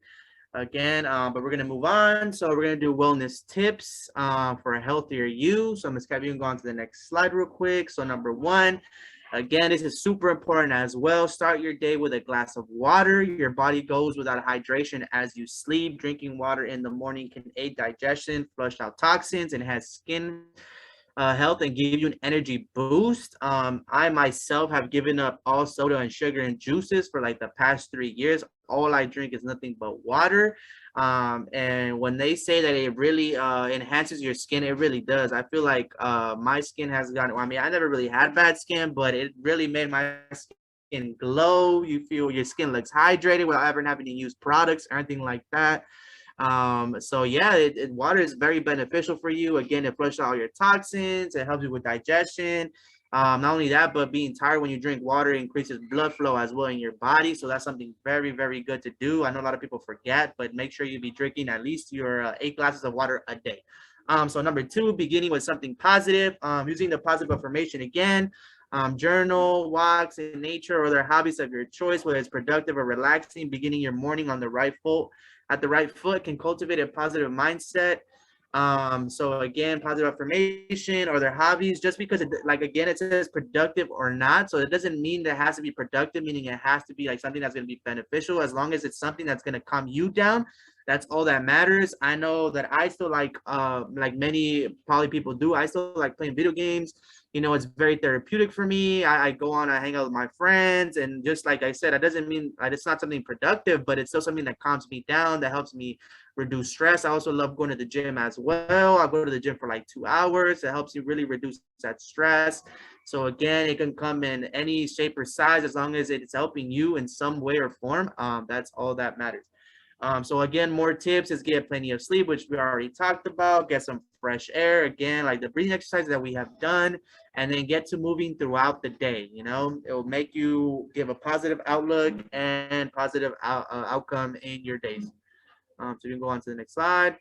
again, but we're gonna move on. So we're gonna do wellness tips for a healthier you. So Ms. Kat, you can go on to the next slide real quick. So number 1, again, this is super important as well. Start your day with a glass of water. Your body goes without hydration as you sleep. Drinking water in the morning can aid digestion, flush out toxins, enhance skin health, and give you an energy boost. I myself have given up all soda and sugar and juices for like the past 3 years. All I drink is nothing but water. And when they say that it really enhances your skin, it really does. I feel like my skin has gotten, I mean, I never really had bad skin, but it really made my skin glow. You feel your skin looks hydrated without ever having to use products or anything like that. So yeah, water is very beneficial for you. Again, it flushes out your toxins. It helps you with digestion. Not only that, but being tired when you drink water increases blood flow as well in your body. So that's something very, very good to do. I know a lot of people forget, but make sure you be drinking at least your 8 glasses of water a day. So number 2, beginning with something positive, using the positive affirmation again. Journal, walks in nature, or other hobbies of your choice, whether it's productive or relaxing. Beginning your morning on the right foot, at the right foot, can cultivate a positive mindset. So again, positive affirmation or their hobbies, just because it, like, again, it says productive or not. So it doesn't mean that it has to be productive, meaning it has to be like something that's going to be beneficial. As long as it's something that's going to calm you down, that's all that matters. I know that I still like many probably people do, I still like playing video games. You know, it's very therapeutic for me. I go on, I hang out with my friends, and just like I said, it doesn't mean it's not something productive, but it's still something that calms me down, that helps me reduce stress. I also love going to the gym as well. I go to the gym for like 2 hours. It helps you really reduce that stress. So again, it can come in any shape or size, as long as it's helping you in some way or form. That's all that matters. So again, more tips is get plenty of sleep, which we already talked about. Get some fresh air, again, like the breathing exercises that we have done, and then get to moving throughout the day. You know, it will make you give a positive outlook and positive outcome in your days. So you can go on to the next slide.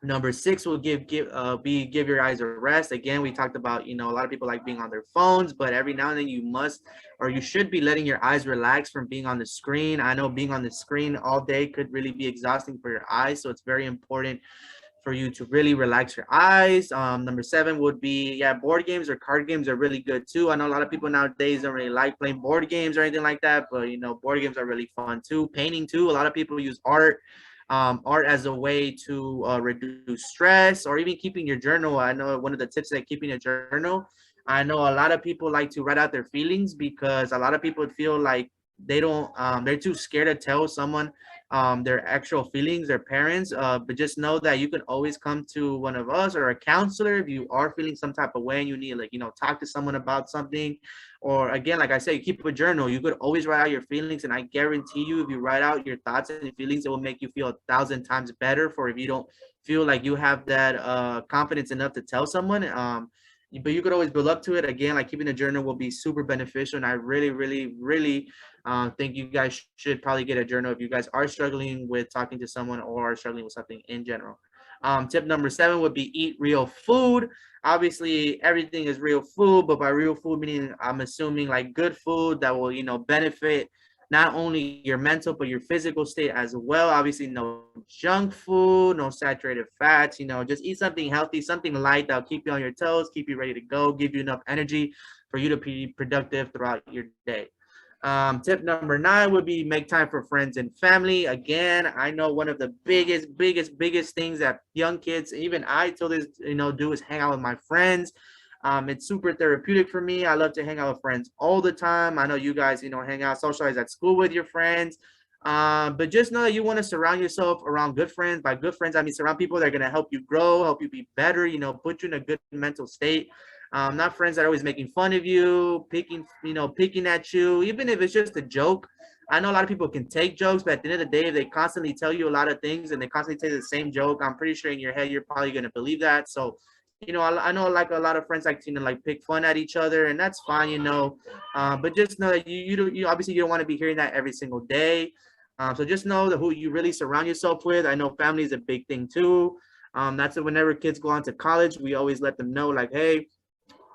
Number 6 will give your eyes a rest. Again, we talked about, you know, a lot of people like being on their phones, but every now and then you must, or you should be letting your eyes relax from being on the screen. I know being on the screen all day could really be exhausting for your eyes, so it's very important for you to really relax your eyes. Number 7 would be, yeah, board games or card games are really good too. I know a lot of people nowadays don't really like playing board games or anything like that, but you know, board games are really fun too. Painting too. A lot of people use art as a way to reduce stress, or even keeping your journal. I know one of the tips that keeping a journal, I know a lot of people like to write out their feelings, because a lot of people feel like they don't, they're too scared to tell someone their actual feelings, their parents. But just know that you can always come to one of us or a counselor if you are feeling some type of way and you need, like, you know, talk to someone about something. Or again, like I said, you keep a journal. You could always write out your feelings, and I guarantee you, if you write out your thoughts and feelings, it will make you feel 1,000 times better. For if you don't feel like you have that confidence enough to tell someone, but you could always build up to it. Again, like keeping a journal will be super beneficial, and I really, really, really think you guys should probably get a journal if you guys are struggling with talking to someone or struggling with something in general. Tip number 7 would be eat real food. Obviously, everything is real food, but by real food, meaning I'm assuming like good food that will, you know, benefit not only your mental, but your physical state as well. Obviously, no junk food, no saturated fats, you know, just eat something healthy, something light that'll keep you on your toes, keep you ready to go, give you enough energy for you to be productive throughout your day. Tip number 9 would be make time for friends and family. Again, I know one of the biggest things that young kids, even I till this, you know, do is hang out with my friends. It's super therapeutic for me. I love to hang out with friends all the time. I know you guys, you know, hang out, socialize at school with your friends. But just know that you want to surround yourself around good friends. By good friends, I mean surround people that are going to help you grow, help you be better, you know, put you in a good mental state. Not friends that are always making fun of you, picking at you, even if it's just a joke. I know a lot of people can take jokes, but at the end of the day, if they constantly tell you a lot of things and they constantly tell you the same joke, I'm pretty sure in your head, you're probably going to believe that. So, you know, I know like a lot of friends like to, you know, like pick fun at each other, and that's fine, you know, but just know that you obviously you don't want to be hearing that every single day. So just know that who you really surround yourself with. I know family is a big thing too. That's whenever kids go on to college, we always let them know like, hey,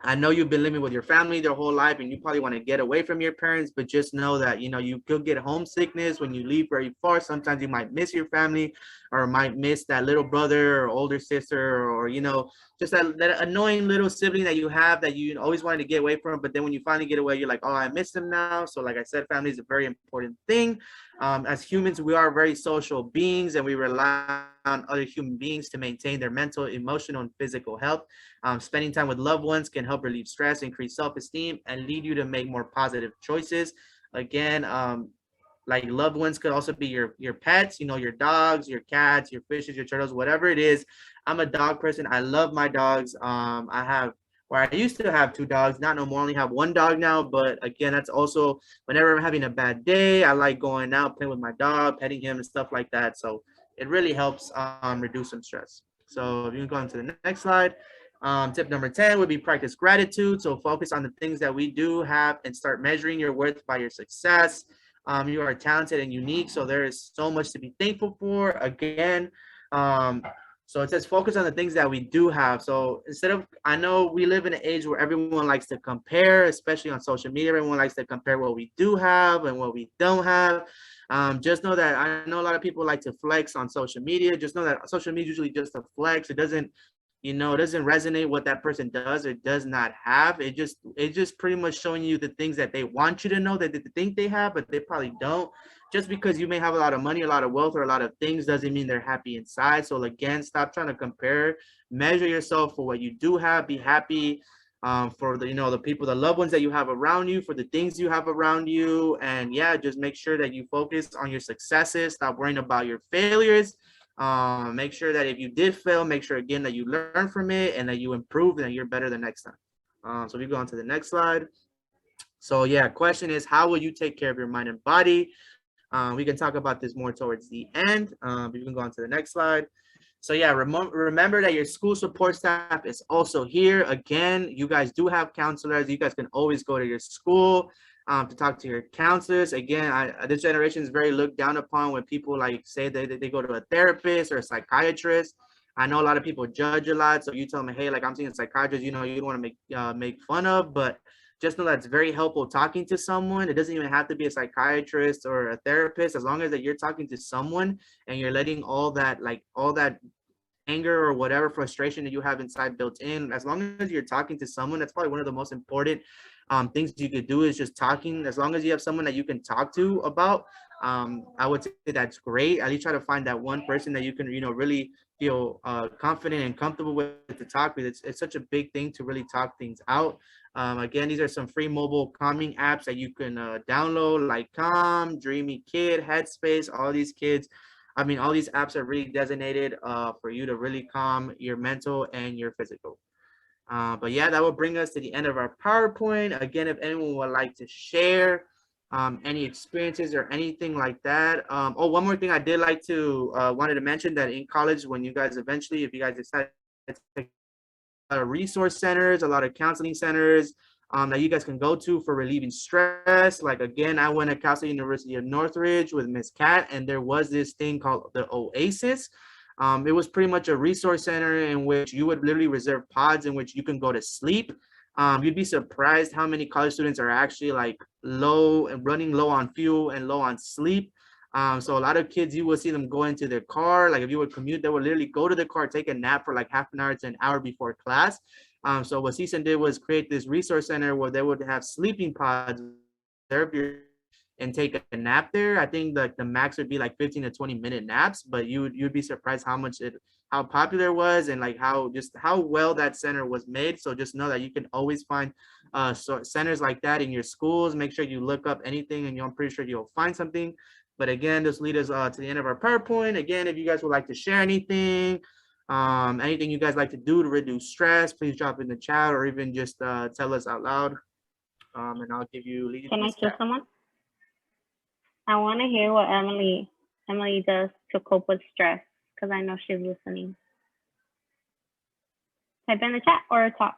I know you've been living with your family their whole life and you probably want to get away from your parents, but just know that, you know, you could get homesickness when you leave very far. Sometimes you might miss your family or might miss that little brother or older sister, or, you know, just that annoying little sibling that you have that you always wanted to get away from. But then when you finally get away, you're like, oh, I miss them now. So like I said, family is a very important thing. As humans, we are very social beings, and we rely on other human beings to maintain their mental, emotional, and physical health. Spending time with loved ones can help relieve stress, increase self-esteem, and lead you to make more positive choices. Again, like loved ones could also be your pets, you know, your dogs, your cats, your fishes, your turtles, whatever it is. I'm a dog person. I love my dogs. I used to have 2 dogs, not no more, only have 1 dog now. But again, that's also whenever I'm having a bad day, I like going out, playing with my dog, petting him and stuff like that. So it really helps reduce some stress. So if you can go on to the next slide. Tip number 10 would be practice gratitude. So focus on the things that we do have and start measuring your worth by your success. You are talented and unique, so there is so much to be thankful for. Again, so it says focus on the things that we do have. So instead of, I know we live in an age where everyone likes to compare, especially on social media. Everyone likes to compare what we do have and what we don't have. Just know that I know a lot of people like to flex on social media. Just know that social media is usually just a flex. It doesn't, you know, it doesn't resonate what that person does or does not have. It just pretty much showing you the things that they want you to know that they think they have, but they probably don't. Just because you may have a lot of money, a lot of wealth, or a lot of things doesn't mean they're happy inside. So again, stop trying to compare. Measure yourself for what you do have. Be happy for the, you know, the people, the loved ones that you have around you, for the things you have around you. And yeah, just make sure that you focus on your successes. Stop worrying about your failures. Make sure that if you did fail, make sure again that you learn from it and that you improve and that you're better the next time. So we go on to the next slide. So yeah, question is, how will you take care of your mind and body? We can talk about this more towards the end. You can go on to the next slide. So yeah, remember that your school support staff is also here. Again, you guys do have counselors. You guys can always go to your school to talk to your counselors. Again, this generation is very looked down upon when people like say they go to a therapist or a psychiatrist. I know a lot of people judge a lot. So you tell me, hey, like I'm seeing a psychiatrist, you know, you don't want to make fun of, but just know that's very helpful talking to someone. It doesn't even have to be a psychiatrist or a therapist. As long as that you're talking to someone and you're letting all that anger or whatever frustration that you have inside built in, as long as you're talking to someone, that's probably one of the most important things you could do is just talking. As long as you have someone that you can talk to about, I would say that's great. At least try to find that one person that you can, you know, really feel confident and comfortable with to talk with. It's such a big thing to really talk things out. Again, these are some free mobile calming apps that you can download, like Calm, Dreamy Kid, Headspace. All these apps are really designated for you to really calm your mental and your physical. But yeah, that will bring us to the end of our PowerPoint. Again, if anyone would like to share any experiences or anything like that. Oh, one more thing I did like to wanted to mention that in college, when you guys eventually, if you guys decide to take a lot of resource centers, a lot of counseling centers that you guys can go to for relieving stress. Like again, I went to Cal State University of Northridge with Miss Kat, and there was this thing called the Oasis. It was pretty much a resource center in which you would literally reserve pods in which you can go to sleep. You'd be surprised how many college students are actually like running low on fuel and low on sleep. So a lot of kids, you will see them go into their car. Like if you would commute, they would literally go to the car, take a nap for like half an hour to an hour before class. So what CSUN did was create this resource center where they would have sleeping pods and take a nap there. I think like the max would be like 15 to 20-minute naps, but you'd be surprised how popular it was and like how well that center was made. So just know that you can always find centers like that in your schools. Make sure you look up anything and I'm pretty sure you'll find something. But again, this leads us to the end of our PowerPoint. Again, if you guys would like to share anything you guys like to do to reduce stress, please drop in the chat or even just tell us out loud. And I'll give you. Can I choose someone? I want to hear what Emily does to cope with stress because I know she's listening. Type in the chat or talk.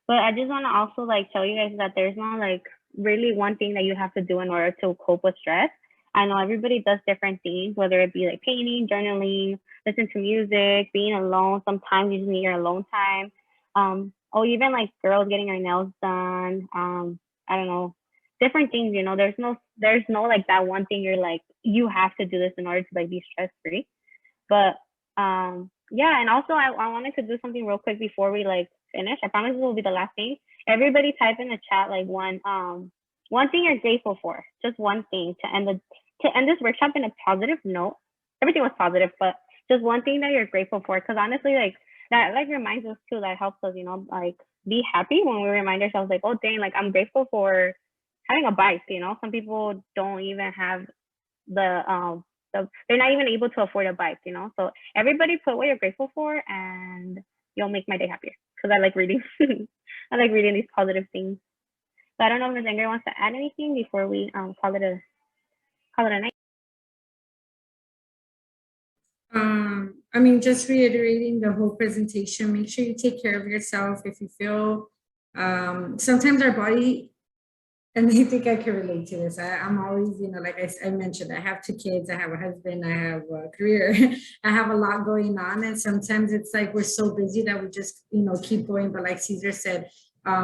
But I just want to also like tell you guys that there's not like really one thing that you have to do in order to cope with stress. I know everybody does different things, whether it be like painting, journaling, listen to music, being alone. Sometimes you just need your alone time. Or even like girls getting their nails done. I don't know, different things, you know, there's no like that one thing you're like, you have to do this in order to like be stress free. But yeah, and also I wanted to do something real quick before we like finish. I promise this will be the last thing. Everybody type in the chat like one thing you're grateful for, just one thing to end this workshop in a positive note. Everything was positive, but just one thing that you're grateful for, because honestly, like that like reminds us too, that helps us, you know, like be happy when we remind ourselves like, oh dang, like I'm grateful for having a bike. You know, some people don't even have they're not even able to afford a bike, you know. So everybody put what you're grateful for and you'll make my day happier, because I like reading. I like reading these positive things. So I don't know if Ms. Ingrid wants to add anything before we call it a night. I mean, just reiterating the whole presentation, make sure you take care of yourself. If you feel, sometimes our body, and I think I can relate to this. I'm always, you know, like I mentioned, I have 2 kids, I have a husband, I have a career, I have a lot going on. And sometimes it's like, we're so busy that we just, you know, keep going. But like Cesar said,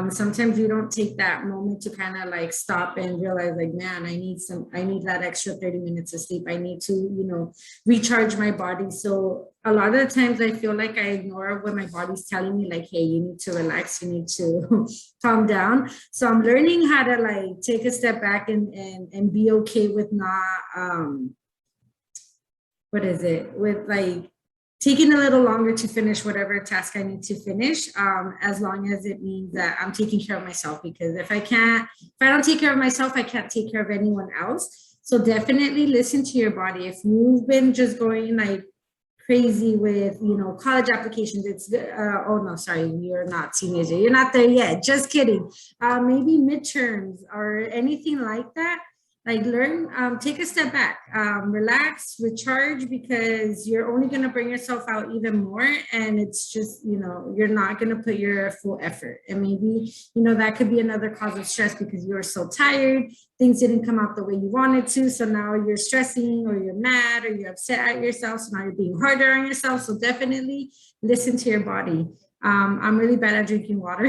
sometimes you don't take that moment to kind of like stop and realize like, man, I need that extra 30 minutes of sleep. I need to, you know, recharge my body. So a lot of the times I feel like I ignore what my body's telling me, like, hey, you need to relax, you need to calm down. So I'm learning how to like take a step back and be okay with not, with like taking a little longer to finish whatever task I need to finish, as long as it means that I'm taking care of myself. Because if I don't take care of myself, I can't take care of anyone else. So definitely listen to your body. If you've been just going like crazy with, you know, college applications, it's oh no, sorry, you're not teenager, you're not there yet, just kidding. Maybe midterms or anything like that. Like learn, take a step back, relax, recharge, because you're only going to bring yourself out even more. And it's just, you're not going to put your full effort. And maybe, that could be another cause of stress because you're so tired. Things didn't come out the way you wanted to. So now you're stressing or you're mad or you're upset at yourself. So now you're being harder on yourself. So definitely listen to your body. I'm really bad at drinking water.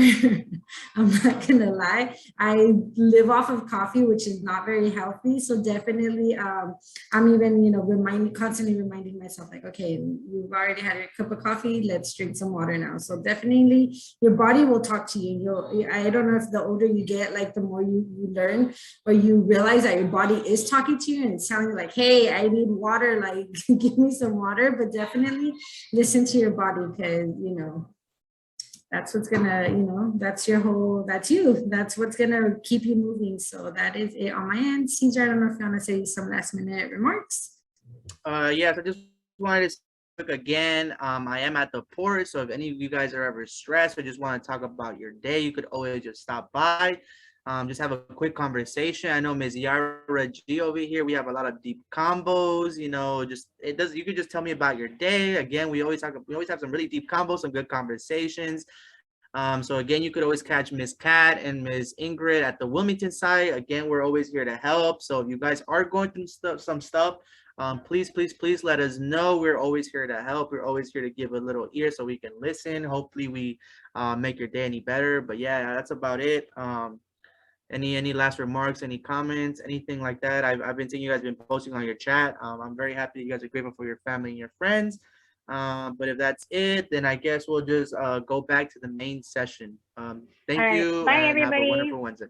I'm not gonna lie. I live off of coffee, which is not very healthy. So definitely, I'm even, constantly reminding myself like, okay, you've already had your cup of coffee. Let's drink some water now. So definitely your body will talk to you. I don't know if the older you get, like the more you learn or you realize that your body is talking to you and it's telling you like, hey, I need water, like give me some water. But definitely listen to your body because, that's what's gonna, that's you. That's what's gonna keep you moving. So that is it on my end. Caesar, I don't know if you want to say some last minute remarks. Yes, I just wanted to look again. I am at the port, so if any of you guys are ever stressed or just want to talk about your day, you could always just stop by. Just have a quick conversation. I know Ms. Yara G over here, we have a lot of deep combos, you could just tell me about your day. Again, we always have some really deep combos, some good conversations. So again, you could always catch Ms. Kat and Ms. Ingrid at the Wilmington site. Again, we're always here to help. So if you guys are going through some stuff, please let us know. We're always here to help. We're always here to give a little ear so we can listen. Hopefully we make your day any better. But yeah, that's about it. Any last remarks, any comments, anything like that? I've been seeing you guys been posting on your chat. I'm very happy you guys are grateful for your family and your friends. But if that's it, then I guess we'll just go back to the main session. Thank you. Bye, and everybody. have a wonderful Wednesday.